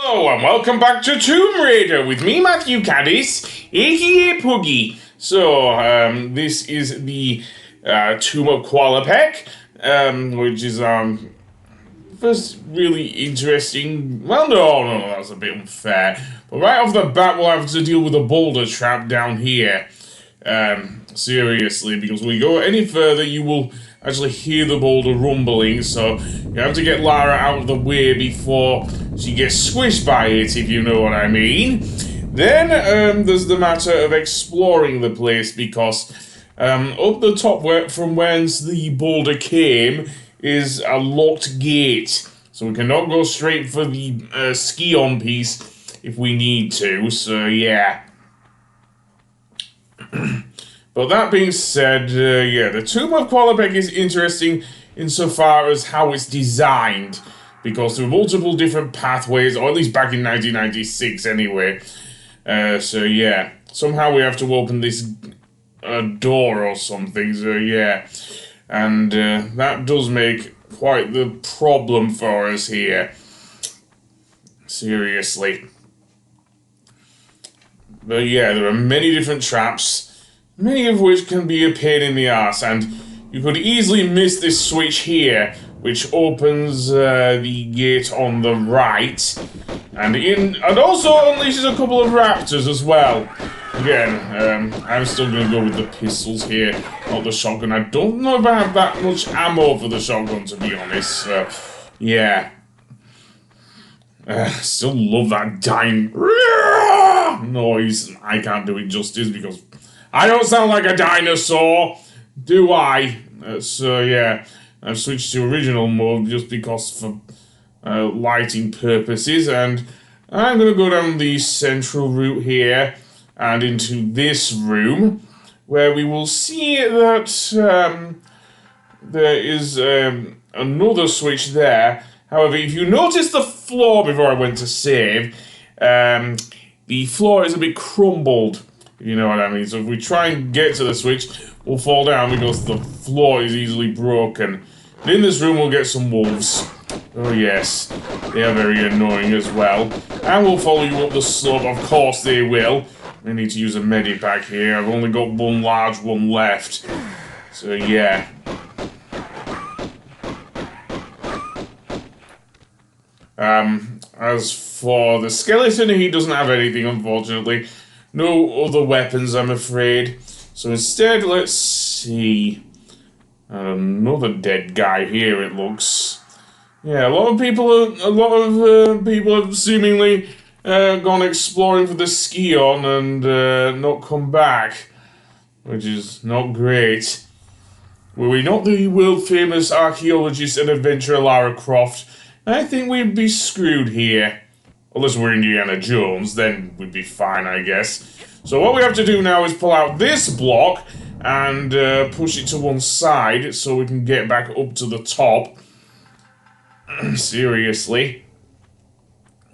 Hello and welcome back to Tomb Raider with me, Matthew Caddis, aka Puggy. So, this is the Tomb of Qualopec, which is first really interesting. Well, no, that's a bit unfair. But right off the bat, we'll have to deal with a boulder trap down here. Seriously, because when we go any further, you will actually hear the boulder rumbling, so you have to get Lara out of the way before she gets squished by it, if you know what I mean. Then, there's the matter of exploring the place, because up the top from whence the boulder came is a locked gate, so we cannot go straight for the Scion piece if we need to, so yeah. But that being said, the Tomb of Qualopec is interesting insofar as how it's designed, because there are multiple different pathways, or at least back in 1996 anyway. So yeah, somehow we have to open this door or something, so yeah. And that does make quite the problem for us here. Seriously. But yeah, there are many different traps, many of which can be a pain in the ass, and you could easily miss this switch here, which opens the gate on the right, and also unleashes a couple of raptors as well. Again, I'm still going to go with the pistols here, not the shotgun. I don't know if I have that much ammo for the shotgun, to be honest. Yeah. Still love that dying noise. I can't do it justice because I don't sound like a dinosaur, do I? So yeah, I've switched to original mode just because for lighting purposes, and I'm going to go down the central route here and into this room, where we will see that there is another switch there. However, if you notice the floor before I went to save, the floor is a bit crumbled, if you know what I mean. So if we try and get to the switch, we'll fall down because the floor is easily broken. And in this room, we'll get some wolves. Oh yes, they are very annoying as well. And we'll follow you up the slope, of course they will. I need to use a medipack here. I've only got one large one left. So yeah. As for the skeleton, he doesn't have anything, unfortunately. No other weapons, I'm afraid. So instead, let's see. Another dead guy here, it looks. Yeah, a lot of people have seemingly gone exploring for the Scion and not come back, which is not great. Were we not the world-famous archaeologist and adventurer Lara Croft, I think we'd be screwed here. Unless we're Indiana Jones, then we'd be fine, I guess. So what we have to do now is pull out this block and push it to one side so we can get back up to the top. Seriously.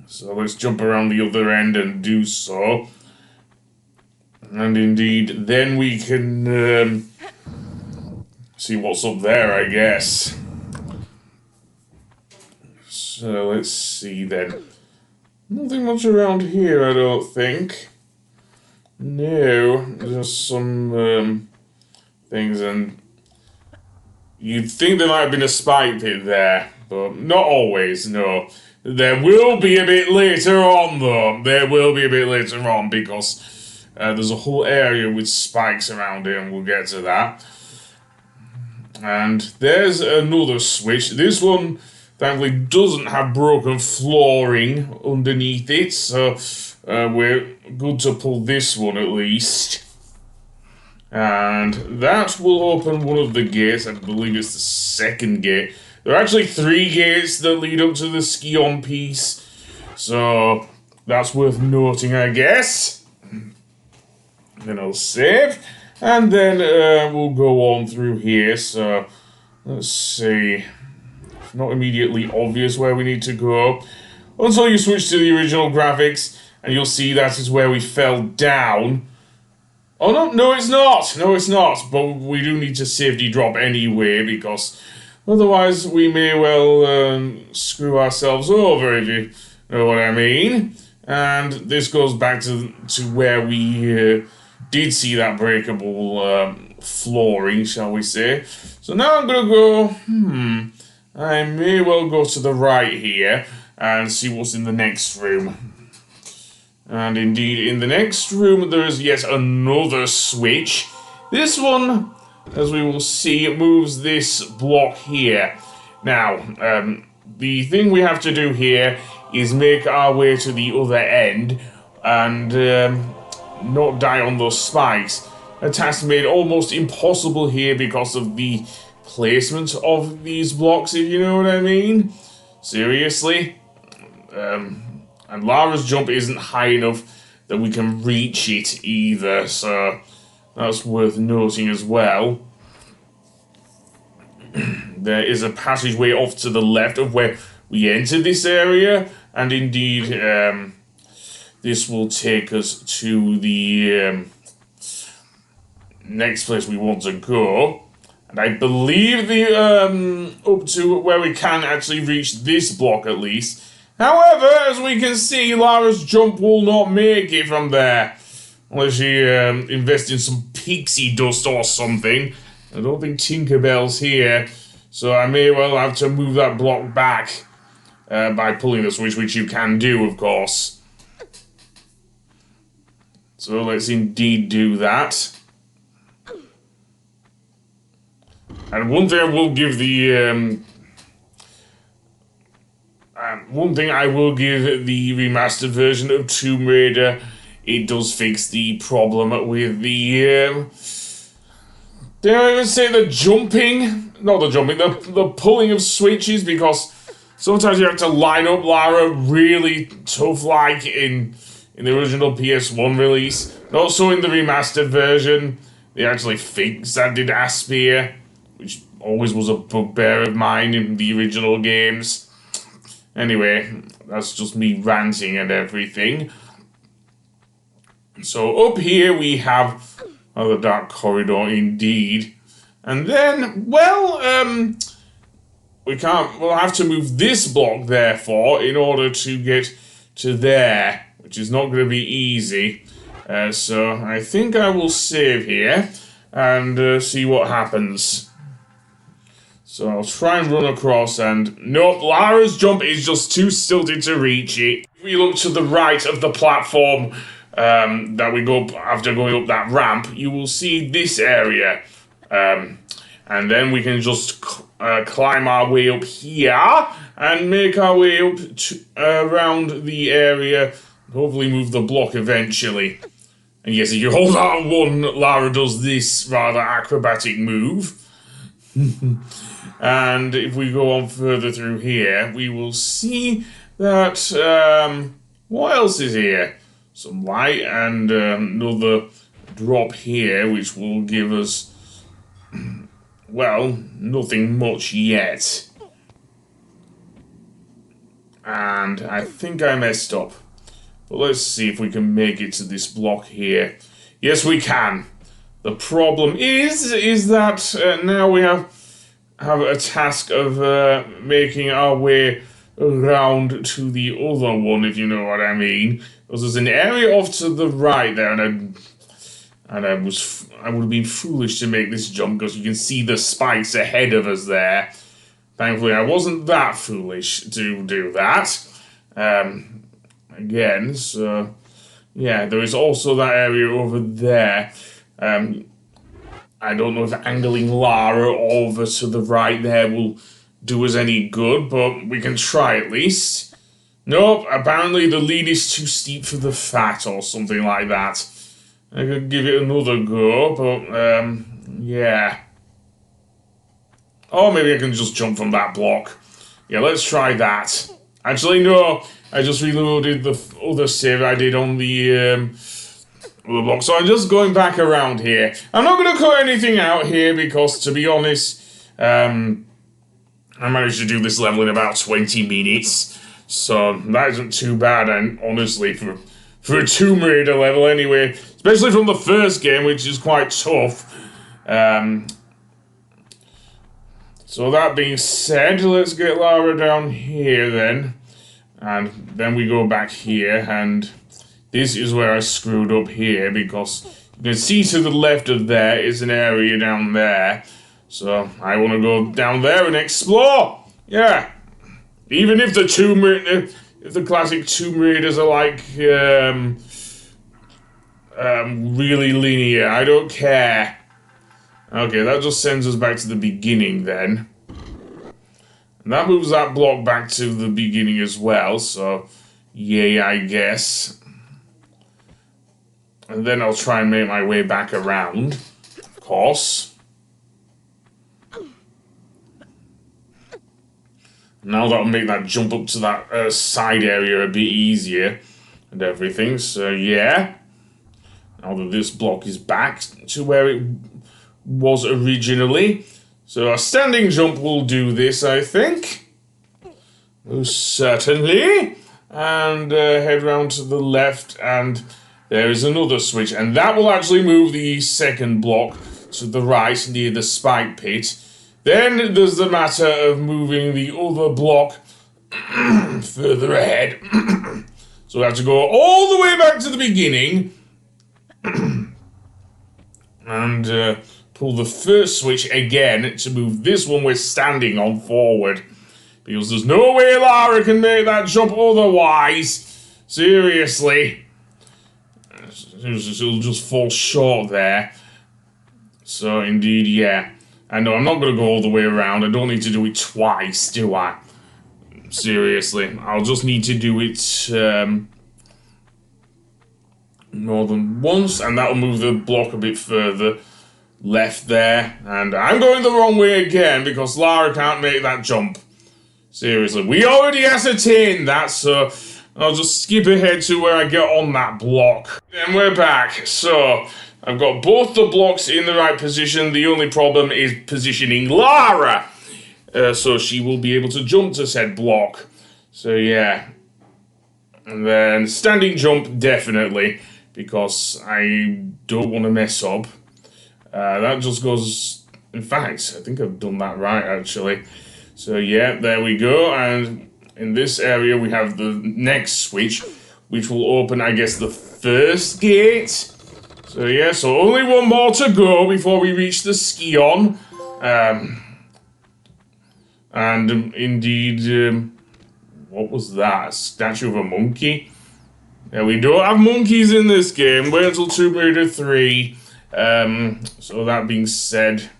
So let's jump around the other end and do so. And indeed, then we can see what's up there, I guess. So let's see then. Nothing much around here, I don't think. No, just some things, and you'd think there might have been a spike pit there, but not always, no. There will be a bit later on, though. There will be a bit later on, because there's a whole area with spikes around it, and we'll get to that. And there's another switch. This one, thankfully, doesn't have broken flooring underneath it, so we're good to pull this one at least. And that will open one of the gates. I believe it's the second gate. There are actually 3 gates that lead up to the Scion piece, so that's worth noting, I guess. Then I'll save, and then we'll go on through here. So let's see. It's not immediately obvious where we need to go until you switch to the original graphics, and you'll see that is where we fell down. Oh no, it's not. No, it's not. But we do need to safety drop anyway, because otherwise we may well screw ourselves over, if you know what I mean? And this goes back to where we did see that breakable flooring, shall we say. So now I'm gonna go, I may well go to the right here and see what's in the next room. And indeed, in the next room, there is yet another switch. This one, as we will see, moves this block here. Now, the thing we have to do here is make our way to the other end and not die on those spikes. A task made almost impossible here because of the placement of these blocks, if you know what I mean. Seriously. And Lara's jump isn't high enough that we can reach it either, so that's worth noting as well. There is a passageway off to the left of where we entered this area, and indeed, this will take us to the next place we want to go. And I believe the up to where we can actually reach this block at least. However, as we can see, Lara's jump will not make it from there. Unless she invests in some pixie dust or something. I don't think Tinkerbell's here. So I may well have to move that block back by pulling the switch, which you can do, of course. So let's indeed do that. And one thing I will give the remastered version of Tomb Raider, it does fix the problem with the did I even say the jumping? Not the jumping, the pulling of switches, because sometimes you have to line up Lara really tough like in the original PS1 release. And also in the remastered version, they actually fixed that Aspia, which always was a bugbear of mine in the original games. Anyway, that's just me ranting and everything. So up here we have the dark corridor indeed. And then, well, we'll have to move this block therefore in order to get to there, which is not going to be easy. So I think I will save here and see what happens. So I'll try and run across and... Nope, Lara's jump is just too stilted to reach it. If we look to the right of the platform that we go up after going up that ramp, you will see this area. And then we can just climb our way up here and make our way up to, around the area. Hopefully move the block eventually. And yes, if you hold R1, Lara does this rather acrobatic move. And if we go on further through here, we will see that, what else is here? Some light and another drop here, which will give us, well, nothing much yet. And I think I messed up. But let's see if we can make it to this block here. Yes, we can. The problem is that now we have a task of making our way around to the other one, if you know what I mean. Because there's an area off to the right there, and I would have been foolish to make this jump because you can see the spikes ahead of us there. Thankfully, I wasn't that foolish to do that. Again, so yeah, there is also that area over there. I don't know if angling Lara over to the right there will do us any good, but we can try at least. Nope, apparently the lead is too steep for the fat or something like that. I could give it another go, but yeah. Or maybe I can just jump from that block. Yeah, let's try that. Actually, no, I just reloaded the other save I did on the block. So I'm just going back around here. I'm not going to cut anything out here because, to be honest, I managed to do this level in about 20 minutes. So that isn't too bad, and honestly, for a Tomb Raider level anyway, especially from the first game, which is quite tough. So that being said, let's get Lara down here then. And then we go back here, and this is where I screwed up here, because you can see to the left of there is an area down there. So I want to go down there and explore. Yeah. Even if the classic Tomb Raiders are like really linear, I don't care. Okay, that just sends us back to the beginning then. And that moves that block back to the beginning as well, so yay, I guess. And then I'll try and make my way back around, of course. Now that'll make that jump up to that side area a bit easier and everything, so yeah. Now that this block is back to where it was originally. So a standing jump will do this, I think. Most certainly. And head round to the left, and there is another switch. And that will actually move the second block to the right near the spike pit. Then there's the matter of moving the other block further ahead. So we have to go all the way back to the beginning. And pull the first switch again to move this one we're standing on forward. Because there's no way Lara can make that jump otherwise. Seriously. She'll just fall short there. So indeed, yeah. I know I'm not going to go all the way around. I don't need to do it twice, do I? Seriously. I'll just need to do it more than once. And that'll move the block a bit further left there. And I'm going the wrong way again because Lara can't make that jump. Seriously. We already ascertained that, so I'll just skip ahead to where I get on that block. And we're back. So I've got both the blocks in the right position. The only problem is positioning Lara. So she will be able to jump to said block. So yeah. And then standing jump, definitely. Because I don't want to mess up. That just goes... In fact, I think I've done that right, actually. So yeah, there we go. And in this area, we have the next switch, which will open, I guess, the first gate. So yeah, so only one more to go before we reach the Scion. And indeed, what was that? A statue of a monkey? Yeah, we don't have monkeys in this game. Wait until Tomb Raider 3. So that being said,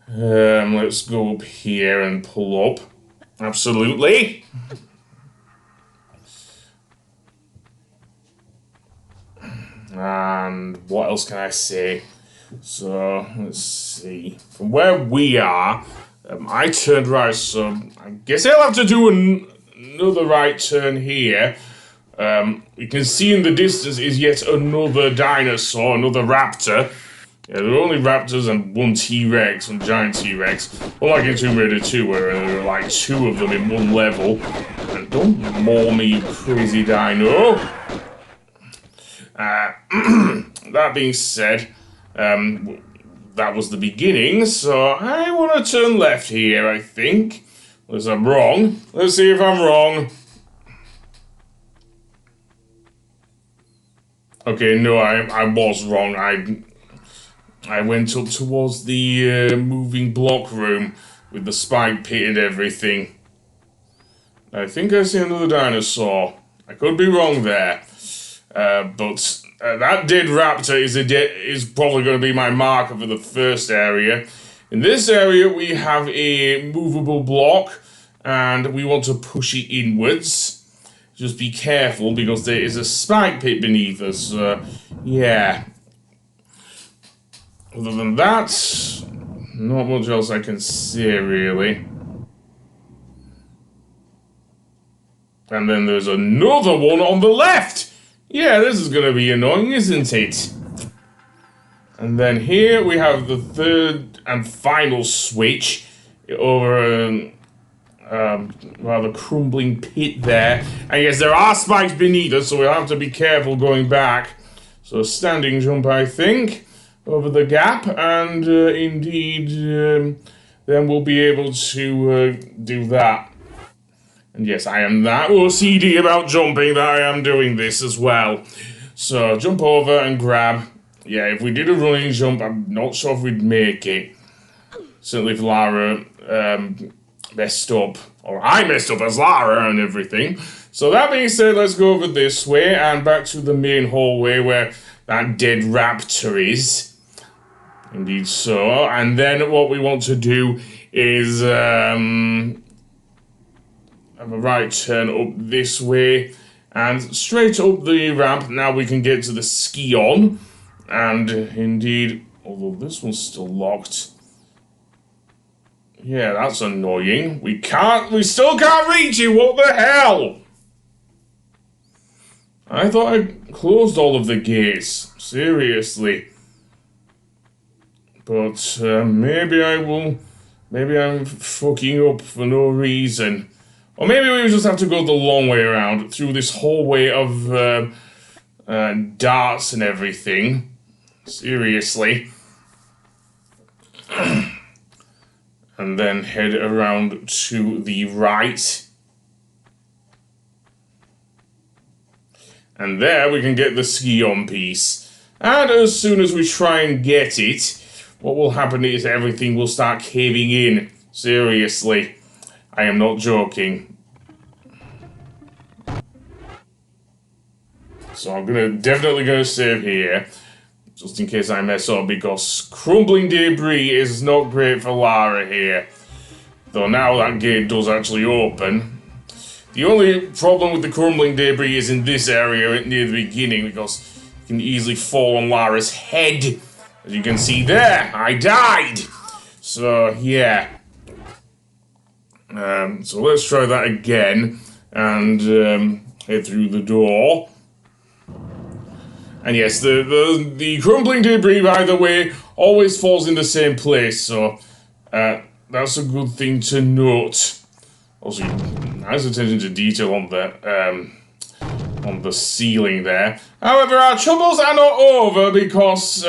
let's go up here and pull up. Absolutely. And what else can I say? So, let's see. From where we are, I turned right, so I guess I'll have to do another right turn here. You can see in the distance is yet another dinosaur, another raptor. Yeah, there are only raptors and one T-Rex, one giant T-Rex. Unlike in Tomb Raider 2, where there are like two of them in one level. And don't maul me, you crazy dino. That being said, that was the beginning, so I want to turn left here, I think. Unless I'm wrong. Let's see if I'm wrong. Okay, no, I was wrong. I went up towards the moving block room with the spike pit and everything. I think I see another dinosaur. I could be wrong there. But that dead raptor is probably going to be my marker for the first area. In this area, we have a movable block, and we want to push it inwards. Just be careful, because there is a spike pit beneath us. Yeah. Other than that, not much else I can say, really. And then there's another one on the left! Yeah, this is going to be annoying, isn't it? And then here we have the third and final switch over a rather crumbling pit there. And yes, there are spikes beneath us, so we'll have to be careful going back. So standing jump, I think, over the gap, and indeed, then we'll be able to do that. And yes, I am that OCD about jumping that I am doing this as well. So, jump over and grab. Yeah, if we did a running jump, I'm not sure if we'd make it. Certainly if Lara messed up. Or I messed up as Lara and everything. So that being said, let's go over this way and back to the main hallway where that dead raptor is. Indeed so. And then what we want to do is have a right turn up this way and straight up the ramp. Now we can get to the Scion. And indeed, although this one's still locked. Yeah, that's annoying. We still can't reach it, what the hell? I thought I closed all of the gates. Seriously. But maybe I'm fucking up for no reason. Or maybe we just have to go the long way around through this hallway of darts and everything. Seriously. And then head around to the right. And there we can get the Scion piece. And as soon as we try and get it, what will happen is everything will start caving in. Seriously. I am not joking. So I'm definitely gonna save here. Just in case I mess up, because crumbling debris is not great for Lara here. Though now that gate does actually open. The only problem with the crumbling debris is in this area near the beginning, because you can easily fall on Lara's head. As you can see there, I died! So, yeah. So let's try that again, and head through the door. And yes, the crumbling debris, by the way, always falls in the same place, so that's a good thing to note. Also, nice attention to detail on the ceiling there. However, our troubles are not over because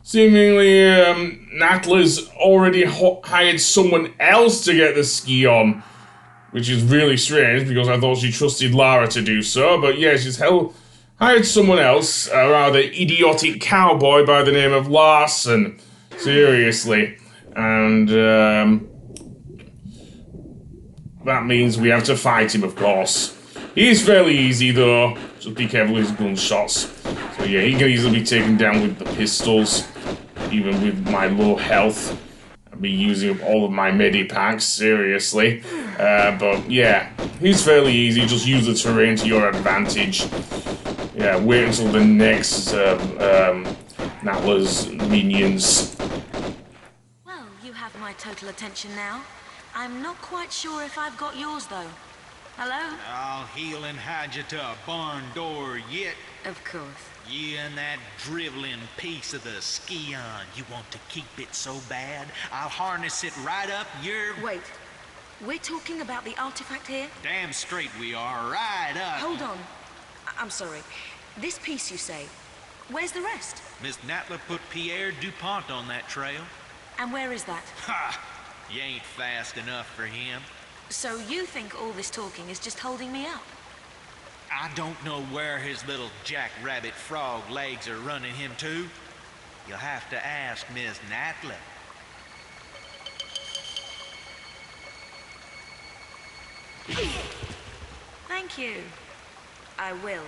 seemingly Natla's already hired someone else to get the Scion, which is really strange because I thought she trusted Lara to do so. But yeah, she's hired someone else, a rather idiotic cowboy by the name of Larson. Seriously. And that means we have to fight him, of course. He's fairly easy, though. Just be careful with his gunshots. So yeah, he can easily be taken down with the pistols, even with my low health. I'll be using up all of my medipacks, seriously. But yeah, he's fairly easy. Just use the terrain to your advantage. Yeah, wait until the next Natla's minions. Well, you have my total attention now. I'm not quite sure if I've got yours, though. Hello? I'll heel and hide you to a barn door yet. Of course. You and that driveling piece of the Scion. You want to keep it so bad, I'll harness it right up your... Wait. We're talking about the artifact here? Damn straight we are, right up. Hold on. I'm sorry. This piece, you say. Where's the rest? Miss Natla put Pierre DuPont on that trail. And where is that? Ha! You ain't fast enough for him. So you think all this talking is just holding me up? I don't know where his little jackrabbit frog legs are running him to. You'll have to ask Miss Natla. Thank you. I will.